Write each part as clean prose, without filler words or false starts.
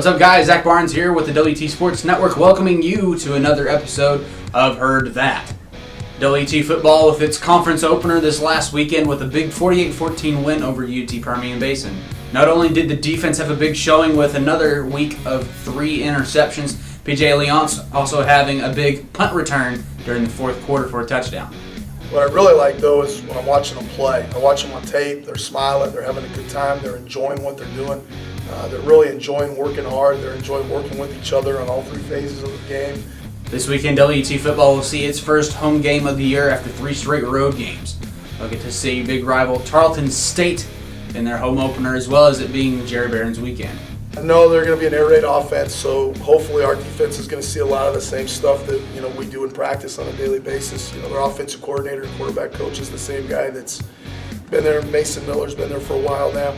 What's up, guys? Zach Barnes here with the WT Sports Network, welcoming you to another episode of Heard That. WT football with its conference opener this last weekend with a big 48-14 win over UT Permian Basin. Not only did the defense have a big showing with another week of 3 interceptions, PJ Leonce also having a big punt return during the fourth quarter for a touchdown. What I really like, though, is when I'm watching them play. I watch them on tape, they're smiling, they're having a good time, they're enjoying what they're doing. They're really enjoying working hard, they're enjoying working with each other on all 3 phases of the game. This weekend, WT football will see its first home game of the year after 3 straight road games. They'll get to see big rival Tarleton State in their home opener, as well as it being Jerry Barron's weekend. I know they're going to be an air raid offense, so hopefully our defense is going to see a lot of the same stuff that we do in practice on a daily basis. Their offensive coordinator and quarterback coach is the same guy that's been there. Mason Miller's been there for a while now.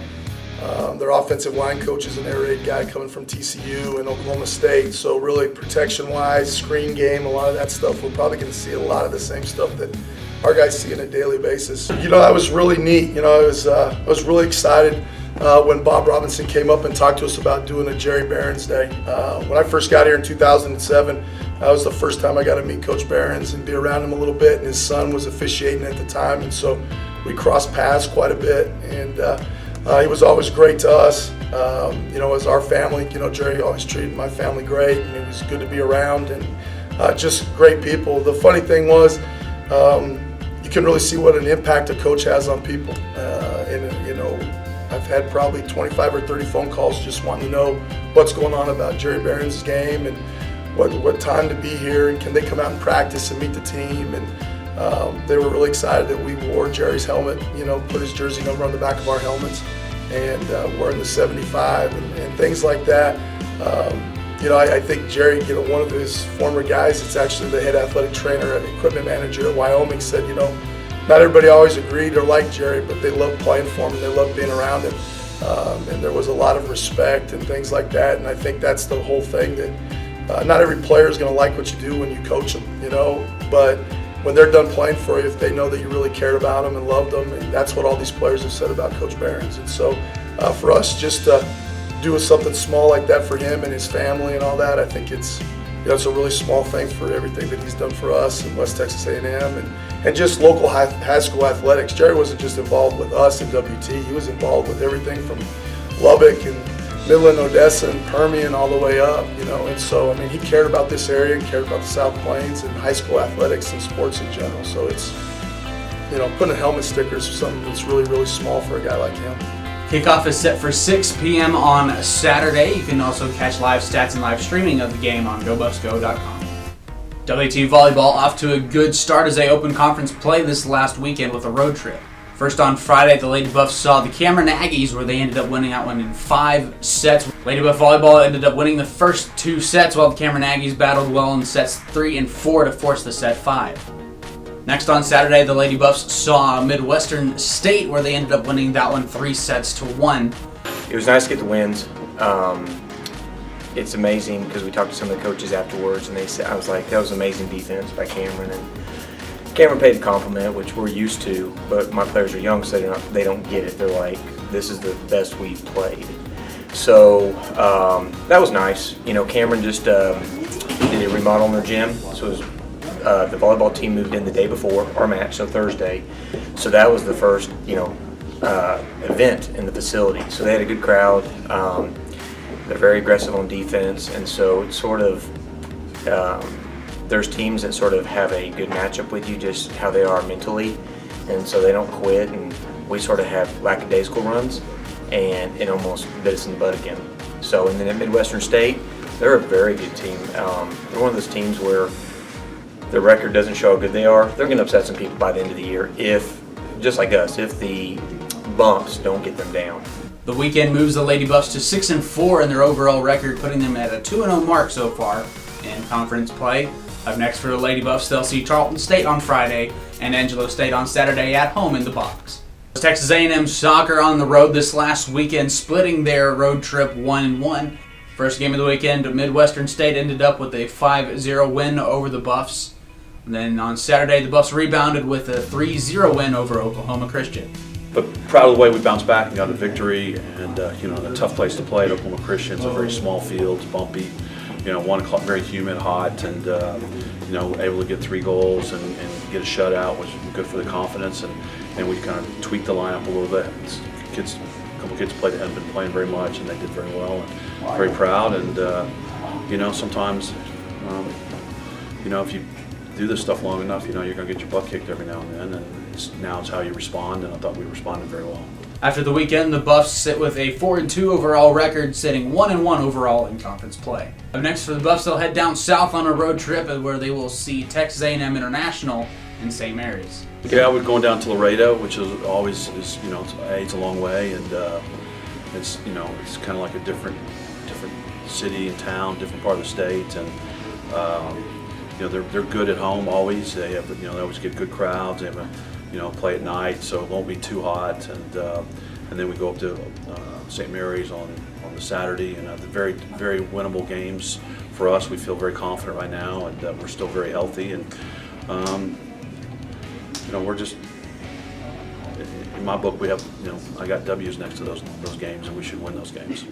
Their offensive line coach is an air raid guy coming from TCU and Oklahoma State. So really, protection-wise, screen game, a lot of that stuff, we're probably going to see a lot of the same stuff that our guys see on a daily basis. That was really neat. I was really excited when Bob Robinson came up and talked to us about doing a Jerry Barron's Day. When I first got here in 2007, that was the first time I got to meet Coach Barron's and be around him a little bit, and his son was officiating at the time, and so we crossed paths quite a bit, and he was always great to us. As our family, Jerry always treated my family great, and it was good to be around, and just great people. The funny thing was, you can really see what an impact a coach has on people, I've had probably 25 or 30 phone calls just wanting to know what's going on about Jerry Barron's game and what time to be here and can they come out and practice and meet the team. And they were really excited that we wore Jerry's helmet, put his jersey number on the back of our helmets and wearing the 75 and things like that. I think Jerry, one of his former guys, it's actually the head athletic trainer and equipment manager at Wyoming, said, not everybody always agreed or liked Jerry, but they loved playing for him and they loved being around him. And there was a lot of respect and things like that. And I think that's the whole thing, that not every player is going to like what you do when you coach them, but when they're done playing for you, if they know that you really cared about them and loved them, and that's what all these players have said about Coach Barron's. And so for us just to do something small like that for him and his family and all that, I think it's a really small thing for everything that he's done for us in West Texas A&M and just local high school athletics. Jerry wasn't just involved with us in WT, he was involved with everything from Lubbock and Midland, Odessa, and Permian all the way up, and so, he cared about this area and cared about the South Plains and high school athletics and sports in general. So it's, putting a helmet stickers is something that's really, really small for a guy like him. Kickoff is set for 6 p.m. on Saturday. You can also catch live stats and live streaming of the game on GoBuffsGo.com. WT Volleyball off to a good start as they opened conference play this last weekend with a road trip. First on Friday, the Lady Buffs saw the Cameron Aggies, where they ended up winning that one in 5 sets. Lady Buff Volleyball ended up winning the first 2 sets, while the Cameron Aggies battled well in sets 3 and 4 to force the set 5. Next on Saturday, the Lady Buffs saw Midwestern State, where they ended up winning that one 3 sets to 1. It was nice to get the wins. It's amazing because we talked to some of the coaches afterwards, and they said, I was like, that was amazing defense by Cameron. And Cameron paid the compliment, which we're used to, but my players are young, so they don't get it. They're like, this is the best we've played. So that was nice. Cameron just did a remodel in their gym, so it was. The volleyball team moved in the day before our match, so Thursday. So that was the first, event in the facility. So they had a good crowd. They're very aggressive on defense, and so it's sort of there's teams that sort of have a good matchup with you, just how they are mentally, and so they don't quit. And we sort of have lackadaisical runs, and it almost bit us in the butt again. So, and then at Midwestern State, they're a very good team. They're one of those teams where the record doesn't show how good they are. They're going to upset some people by the end of the year, if, just like us, if the bumps don't get them down. The weekend moves the Lady Buffs to 6 and 4 in their overall record, putting them at a 2-0 mark so far in conference play. Up next for the Lady Buffs, they'll see Tarleton State on Friday and Angelo State on Saturday at home in the box. Texas A&M soccer on the road this last weekend, splitting their road trip 1-1. First game of the weekend, Midwestern State ended up with a 5-0 win over the Buffs. And then on Saturday, the Buffs rebounded with a 3-0 win over Oklahoma Christian. but proud of the way we bounced back and got a victory, and a tough place to play at Oklahoma Christian. It's a very small field, it's bumpy, 1 o'clock, very humid, hot, and able to get 3 goals and get a shutout, which is good for the confidence, and we kind of tweaked the lineup a little bit. A couple kids played that hadn't been playing very much, and they did very well, and very proud. And sometimes if you do this stuff long enough, you're going to get your butt kicked every now and then, and now it's how you respond, and I thought we responded very well. After the weekend, the Buffs sit with a 4-2 overall record, sitting 1-1 overall in conference play. Up next for the Buffs, they'll head down south on a road trip where they will see Texas A&M International in St. Mary's. Yeah, we're going down to Laredo, which is always it's a long way, and it's kind of like a different city and town, different part of the state, and they're good at home always. They have they always get good crowds. They have play at night, so it won't be too hot, and then we go up to St. Mary's on the Saturday, and very very winnable games for us. We feel very confident right now, and we're still very healthy, and we're just, in my book, we have I got W's next to those games, and we should win those games.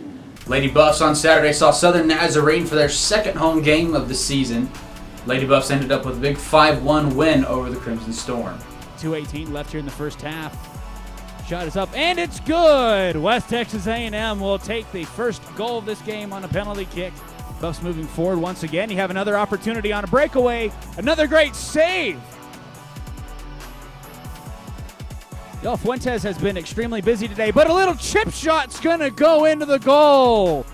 Lady Buffs on Saturday saw Southern Nazarene for their second home game of the season. Lady Buffs ended up with a big 5-1 win over the Crimson Storm. 2:18 left here in the first half. Shot is up, and it's good! West Texas A&M will take the first goal of this game on a penalty kick. Buffs moving forward once again. You have another opportunity on a breakaway. Another great save! Del Fuentes has been extremely busy today, but a little chip shot's going to go into the goal.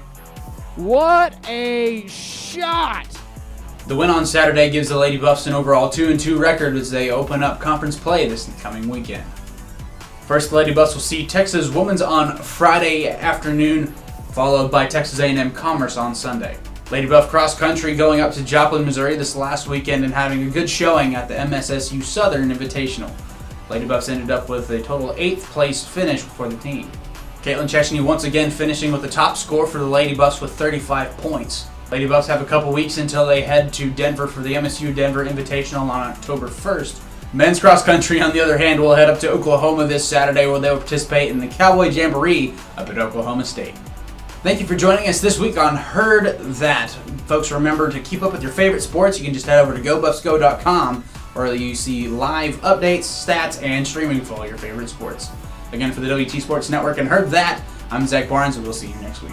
What a shot! The win on Saturday gives the Lady Buffs an overall 2-2 record as they open up conference play this coming weekend. First, the Lady Buffs will see Texas Women's on Friday afternoon, followed by Texas A&M Commerce on Sunday. Lady Buff cross country going up to Joplin, Missouri this last weekend and having a good showing at the MSSU Southern Invitational. Lady Buffs ended up with a total 8th place finish for the team. Caitlin Chesney once again finishing with the top score for the Lady Buffs with 35 points. Lady Buffs have a couple weeks until they head to Denver for the MSU Denver Invitational on October 1st. Men's cross country, on the other hand, will head up to Oklahoma this Saturday where they will participate in the Cowboy Jamboree up at Oklahoma State. Thank you for joining us this week on Heard That. Folks, remember to keep up with your favorite sports. You can just head over to GoBuffsGo.com where you see live updates, stats, and streaming for all your favorite sports. Again, for the WT Sports Network and Heard That, I'm Zach Barnes, and we'll see you next week.